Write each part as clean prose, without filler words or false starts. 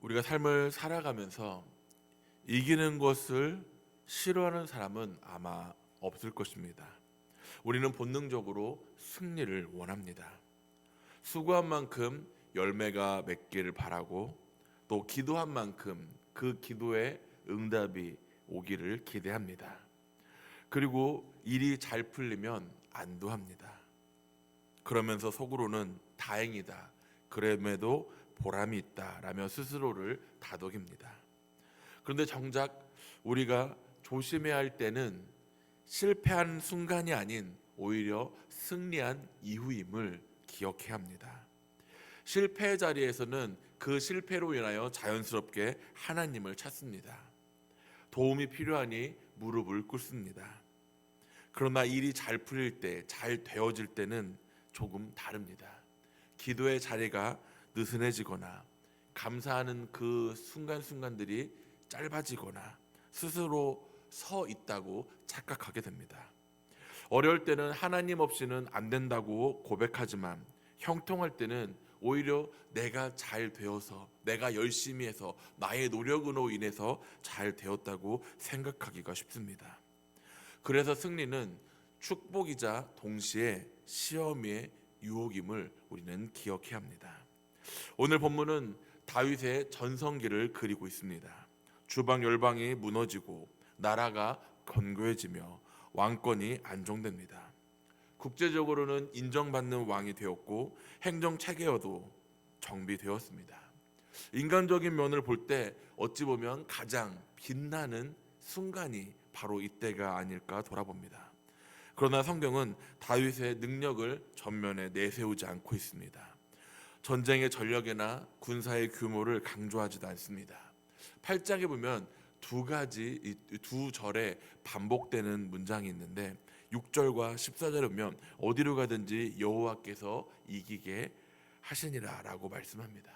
우리가 삶을 살아가면서 이기는 것을 싫어하는 사람은 아마 없을 것입니다. 우리는 본능적으로 승리를 원합니다. 수고한 만큼 열매가 맺기를 바라고 또 기도한 만큼 그 기도에 응답이 오기를 기대합니다. 그리고 일이 잘 풀리면 안도합니다. 그러면서 속으로는 다행이다, 그럼에도 보람이 있다라며 스스로를 다독입니다. 그런데 정작 우리가 조심해야 할 때는 실패한 순간이 아닌 오히려 승리한 이후임을 기억해야 합니다. 실패의 자리에서는 그 실패로 인하여 자연스럽게 하나님을 찾습니다. 도움이 필요하니 무릎을 꿇습니다. 그러나 일이 잘 풀릴 때, 잘 되어질 때는 조금 다릅니다. 기도의 자리가 느슨해지거나 감사하는 그 순간순간들이 짧아지거나 스스로 서 있다고 착각하게 됩니다. 어려울 때는 하나님 없이는 안 된다고 고백하지만 형통할 때는 오히려 내가 잘 되어서, 내가 열심히 해서, 나의 노력으로 인해서 잘 되었다고 생각하기가 쉽습니다. 그래서 승리는 축복이자 동시에 시험의 유혹임을 우리는 기억해야 합니다. 오늘 본문은 다윗의 전성기를 그리고 있습니다. 주방 열방이 무너지고 나라가 견고해지며 왕권이 안정됩니다. 국제적으로는 인정받는 왕이 되었고 행정 체계여도 정비되었습니다. 인간적인 면을 볼 때 어찌 보면 가장 빛나는 순간이 바로 이때가 아닐까 돌아봅니다. 그러나 성경은 다윗의 능력을 전면에 내세우지 않고 있습니다. 전쟁의 전력이나 군사의 규모를 강조하지도 않습니다. 8장에 보면 두 절에 반복되는 문장이 있는데 6절과 14절에 보면 어디로 가든지 여호와께서 이기게 하시니라 라고 말씀합니다.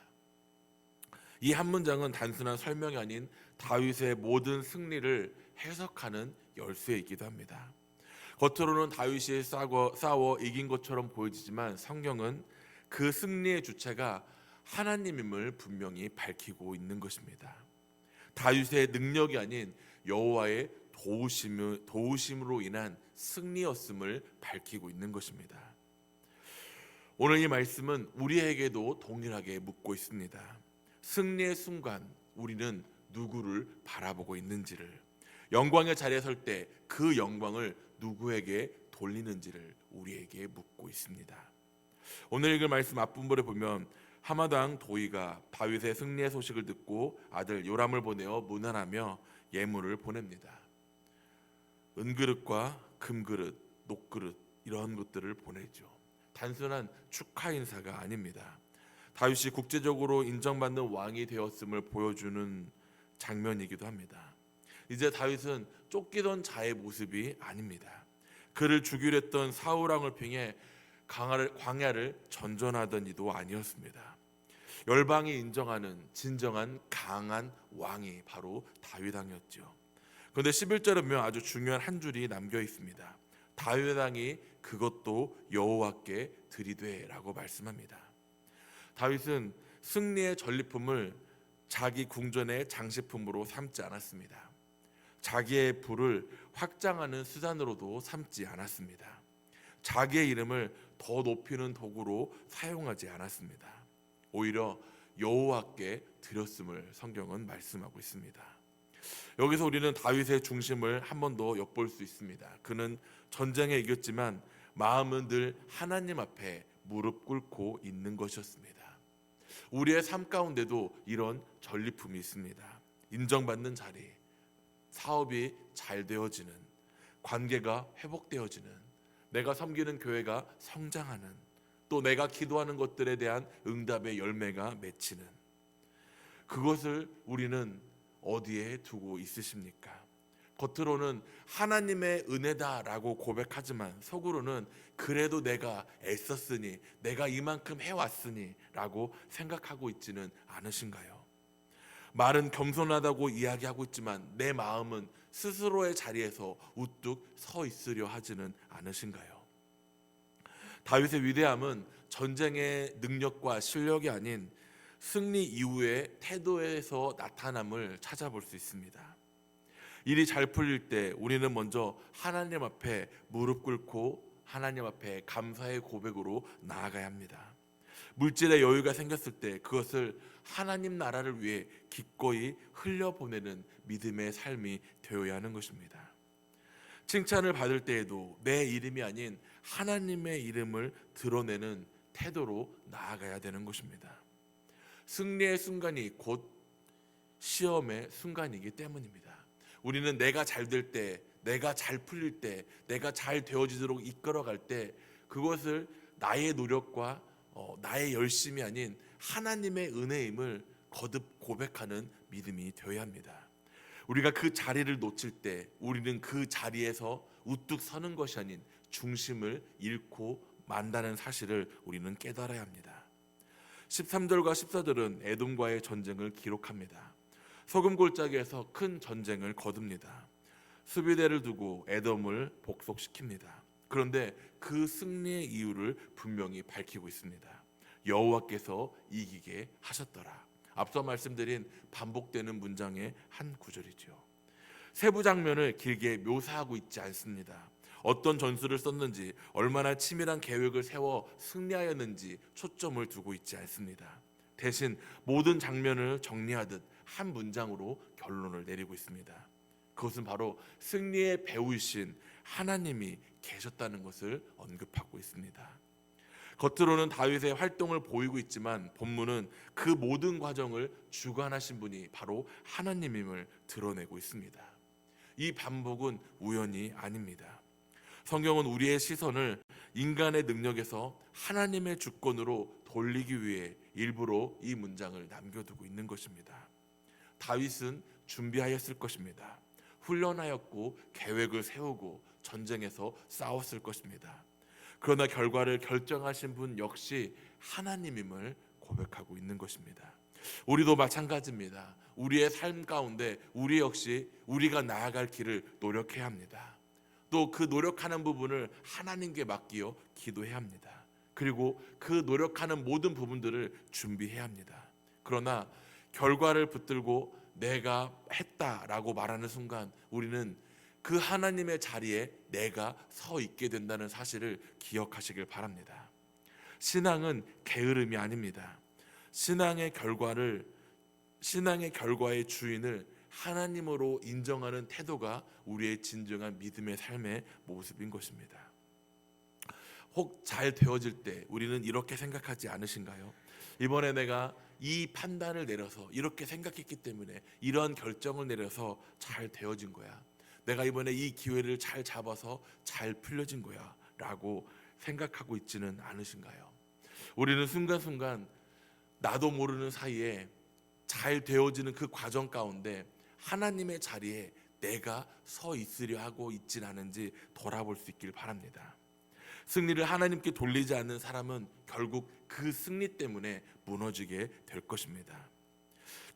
이 한 문장은 단순한 설명이 아닌 다윗의 모든 승리를 해석하는 열쇠이기도 합니다. 겉으로는 다윗이 싸워 이긴 것처럼 보여지지만 성경은 그 승리의 주체가 하나님임을 분명히 밝히고 있는 것입니다. 다윗의 능력이 아닌 여호와의 도우심으로 인한 승리였음을 밝히고 있는 것입니다. 오늘 이 말씀은 우리에게도 동일하게 묻고 있습니다. 승리의 순간 우리는 누구를 바라보고 있는지를, 영광의 자리에 설 때 그 영광을 누구에게 돌리는지를 우리에게 묻고 있습니다. 오늘 읽을 말씀 앞부분을 보면 하마당 도이가 다윗의 승리의 소식을 듣고 아들 요람을 보내어 문안하며 예물을 보냅니다. 은그릇과 금그릇, 녹그릇 이런 것들을 보내죠. 단순한 축하 인사가 아닙니다. 다윗이 국제적으로 인정받는 왕이 되었음을 보여주는 장면이기도 합니다. 이제 다윗은 쫓기던 자의 모습이 아닙니다. 그를 죽이려 했던 사울 왕을 평해 광야를 전전하던 이도 아니었습니다. 열방이 인정하는 진정한 강한 왕이 바로 다윗 왕이었죠. 그런데 11절에 보면 아주 중요한 한 줄이 남겨 있습니다. 다윗 왕이 그것도 여호와께 드리되라고 말씀합니다. 다윗은 승리의 전리품을 자기 궁전의 장식품으로 삼지 않았습니다. 자기의 부를 확장하는 수단으로도 삼지 않았습니다. 자기의 이름을 더 높이는 도구로 사용하지 않았습니다. 오히려 여호와께 드렸음을 성경은 말씀하고 있습니다. 여기서 우리는 다윗의 중심을 한 번 더 엿볼 수 있습니다. 그는 전쟁에 이겼지만 마음은 늘 하나님 앞에 무릎 꿇고 있는 것이었습니다. 우리의 삶 가운데도 이런 전리품이 있습니다. 인정받는 자리, 사업이 잘 되어지는, 관계가 회복되어지는, 내가 섬기는 교회가 성장하는, 또 내가 기도하는 것들에 대한 응답의 열매가 맺히는, 그것을 우리는 어디에 두고 있으십니까? 겉으로는 하나님의 은혜다라고 고백하지만 속으로는 그래도 내가 애썼으니, 내가 이만큼 해왔으니 라고 생각하고 있지는 않으신가요? 말은 겸손하다고 이야기하고 있지만 내 마음은 스스로의 자리에서 우뚝 서 있으려 하지는 않으신가요? 다윗의 위대함은 전쟁의 능력과 실력이 아닌 승리 이후의 태도에서 나타남을 찾아볼 수 있습니다. 일이 잘 풀릴 때 우리는 먼저 하나님 앞에 무릎 꿇고 하나님 앞에 감사의 고백으로 나아가야 합니다. 물질의 여유가 생겼을 때 그것을 하나님 나라를 위해 기꺼이 흘려보내는 믿음의 삶이 되어야 하는 것입니다. 칭찬을 받을 때에도 내 이름이 아닌 하나님의 이름을 드러내는 태도로 나아가야 되는 것입니다. 승리의 순간이 곧 시험의 순간이기 때문입니다. 우리는 내가 잘 될 때, 내가 잘 풀릴 때, 내가 잘 되어지도록 이끌어갈 때 그것을 나의 노력과 나의 열심이 아닌 하나님의 은혜임을 거듭 고백하는 믿음이 되어야 합니다. 우리가 그 자리를 놓칠 때 우리는 그 자리에서 우뚝 서는 것이 아닌 중심을 잃고 만다는 사실을 우리는 깨달아야 합니다. 13절과 14절은 에돔과의 전쟁을 기록합니다. 소금 골짜기에서 큰 전쟁을 거둡니다. 수비대를 두고 에돔을 복속시킵니다. 그런데 그 승리의 이유를 분명히 밝히고 있습니다. 여호와께서 이기게 하셨더라. 앞서 말씀드린 반복되는 문장의 한 구절이죠. 세부 장면을 길게 묘사하고 있지 않습니다. 어떤 전술을 썼는지, 얼마나 치밀한 계획을 세워 승리하였는지 초점을 두고 있지 않습니다. 대신 모든 장면을 정리하듯 한 문장으로 결론을 내리고 있습니다. 그것은 바로 승리의 배우이신 하나님이 계셨다는 것을 언급하고 있습니다. 겉으로는 다윗의 활동을 보이고 있지만 본문은 그 모든 과정을 주관하신 분이 바로 하나님임을 드러내고 있습니다. 이 반복은 우연이 아닙니다. 성경은 우리의 시선을 인간의 능력에서 하나님의 주권으로 돌리기 위해 일부러 이 문장을 남겨두고 있는 것입니다. 다윗은 준비하였을 것입니다. 훈련하였고 계획을 세우고 전쟁에서 싸웠을 것입니다. 그러나 결과를 결정하신 분 역시 하나님임을 고백하고 있는 것입니다. 우리도 마찬가지입니다. 우리의 삶 가운데 우리 역시 우리가 나아갈 길을 노력해야 합니다. 또 그 노력하는 부분을 하나님께 맡기어 기도해야 합니다. 그리고 그 노력하는 모든 부분들을 준비해야 합니다. 그러나 결과를 붙들고 내가 했다라고 말하는 순간 우리는 그 하나님의 자리에 내가 서 있게 된다는 사실을 기억하시길 바랍니다. 신앙은 게으름이 아닙니다. 신앙의 결과의 주인을 하나님으로 인정하는 태도가 우리의 진정한 믿음의 삶의 모습인 것입니다. 혹 잘 되어질 때 우리는 이렇게 생각하지 않으신가요? 이번에 내가 이 판단을 내려서 이렇게 생각했기 때문에 이러한 결정을 내려서 잘 되어진 거야. 내가 이번에 이 기회를 잘 잡아서 잘 풀려진 거야 라고 생각하고 있지는 않으신가요? 우리는 순간순간 나도 모르는 사이에 잘 되어지는 그 과정 가운데 하나님의 자리에 내가 서 있으려 하고 있진 않은지 돌아볼 수 있길 바랍니다. 승리를 하나님께 돌리지 않는 사람은 결국 그 승리 때문에 무너지게 될 것입니다.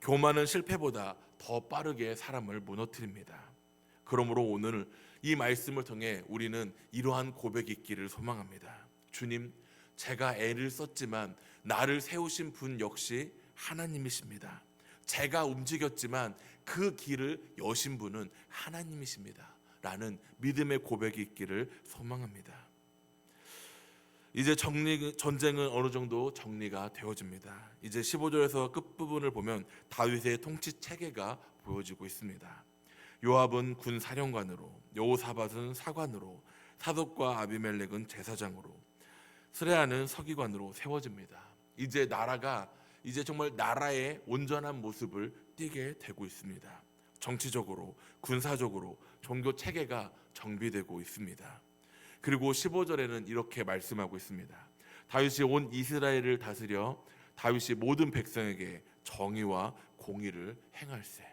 교만은 실패보다 더 빠르게 사람을 무너뜨립니다. 그러므로 오늘 이 말씀을 통해 우리는 이러한 고백이 있기를 소망합니다. 주님, 제가 애를 썼지만 나를 세우신 분 역시 하나님이십니다. 제가 움직였지만 그 길을 여신 분은 하나님이십니다. 라는 믿음의 고백이 있기를 소망합니다. 이제 전쟁은 어느 정도 정리가 되어집니다. 이제 15절에서 끝부분을 보면 다윗의 통치 체계가 보여지고 있습니다. 요압은 군 사령관으로, 여호사밧은 사관으로, 사독과 아비멜렉은 제사장으로, 스레야는 서기관으로 세워집니다. 이제 나라가 정말 나라의 온전한 모습을 띠게 되고 있습니다. 정치적으로, 군사적으로 종교 체계가 정비되고 있습니다. 그리고 15절에는 이렇게 말씀하고 있습니다. 다윗이 온 이스라엘을 다스려 다윗이 모든 백성에게 정의와 공의를 행할세.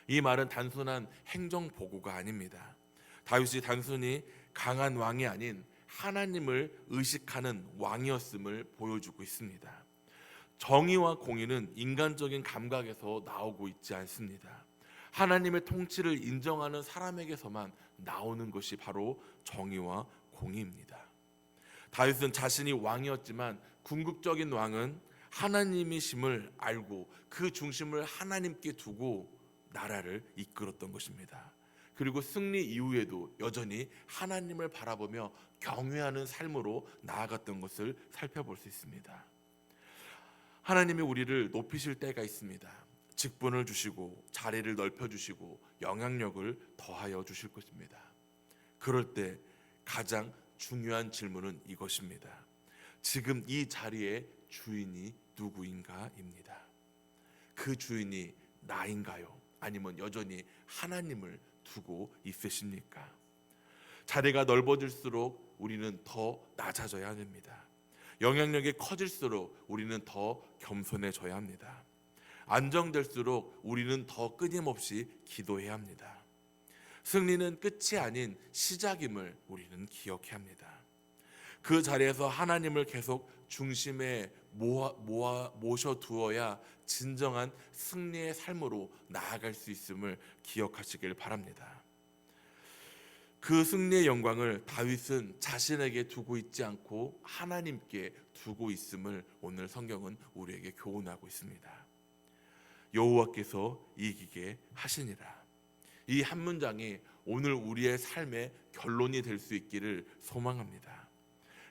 이 말은 단순한 행정 보고가 아닙니다. 다윗이 단순히 강한 왕이 아닌 하나님을 의식하는 왕이었음을 보여주고 있습니다. 정의와 공의는 인간적인 감각에서 나오고 있지 않습니다. 하나님의 통치를 인정하는 사람에게서만 나오는 것이 바로 정의와 공의입니다. 다윗은 자신이 왕이었지만 궁극적인 왕은 하나님이심을 알고 그 중심을 하나님께 두고 나라를 이끌었던 것입니다. 그리고 승리 이후에도 여전히 하나님을 바라보며 경외하는 삶으로 나아갔던 것을 살펴볼 수 있습니다. 하나님이 우리를 높이실 때가 있습니다. 직분을 주시고 자리를 넓혀주시고 영향력을 더하여 주실 것입니다. 그럴 때 가장 중요한 질문은 이것입니다. 지금 이 자리의 주인이 누구인가입니다. 그 주인이 나인가요? 아니면 여전히 하나님을 두고 있으십니까? 자리가 넓어질수록 우리는 더 낮아져야 됩니다. 영향력이 커질수록 우리는 더 겸손해져야 합니다. 안정될수록 우리는 더 끊임없이 기도해야 합니다. 승리는 끝이 아닌 시작임을 우리는 기억해야 합니다. 그 자리에서 하나님을 계속 중심에 모셔두어야 진정한 승리의 삶으로 나아갈 수 있음을 기억하시길 바랍니다. 그 승리의 영광을 다윗은 자신에게 두고 있지 않고 하나님께 두고 있음을 오늘 성경은 우리에게 교훈하고 있습니다. 여호와께서 이기게 하시니라. 이 한 문장이 오늘 우리의 삶의 결론이 될 수 있기를 소망합니다.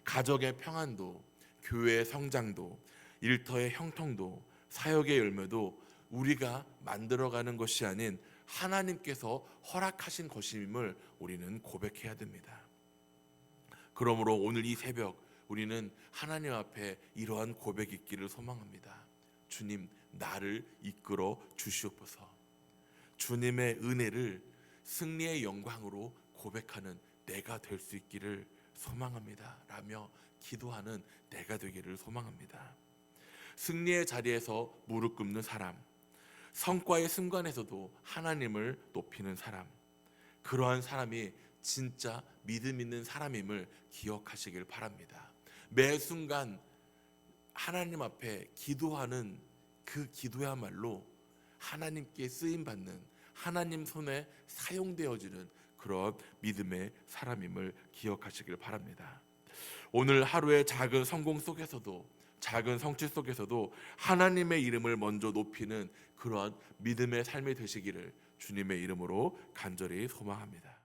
가정의 평안도, 교회의 성장도, 일터의 형통도, 사역의 열매도 우리가 만들어가는 것이 아닌 하나님께서 허락하신 것임을 우리는 고백해야 됩니다. 그러므로 오늘 이 새벽 우리는 하나님 앞에 이러한 고백이 있기를 소망합니다. 주님, 나를 이끌어 주시옵소서. 주님의 은혜를 승리의 영광으로 고백하는 내가 될 수 있기를 소망합니다 라며 기도하는 내가 되기를 소망합니다. 승리의 자리에서 무릎 꿇는 사람, 성과의 순간에서도 하나님을 높이는 사람, 그러한 사람이 진짜 믿음 있는 사람임을 기억하시길 바랍니다. 매 순간 하나님 앞에 기도하는 그 기도야말로 하나님께 쓰임받는, 하나님 손에 사용되어지는 그런 믿음의 사람임을 기억하시길 바랍니다. 오늘 하루의 작은 성공 속에서도, 작은 성취 속에서도 하나님의 이름을 먼저 높이는 그러한 믿음의 삶이 되시기를 주님의 이름으로 간절히 소망합니다.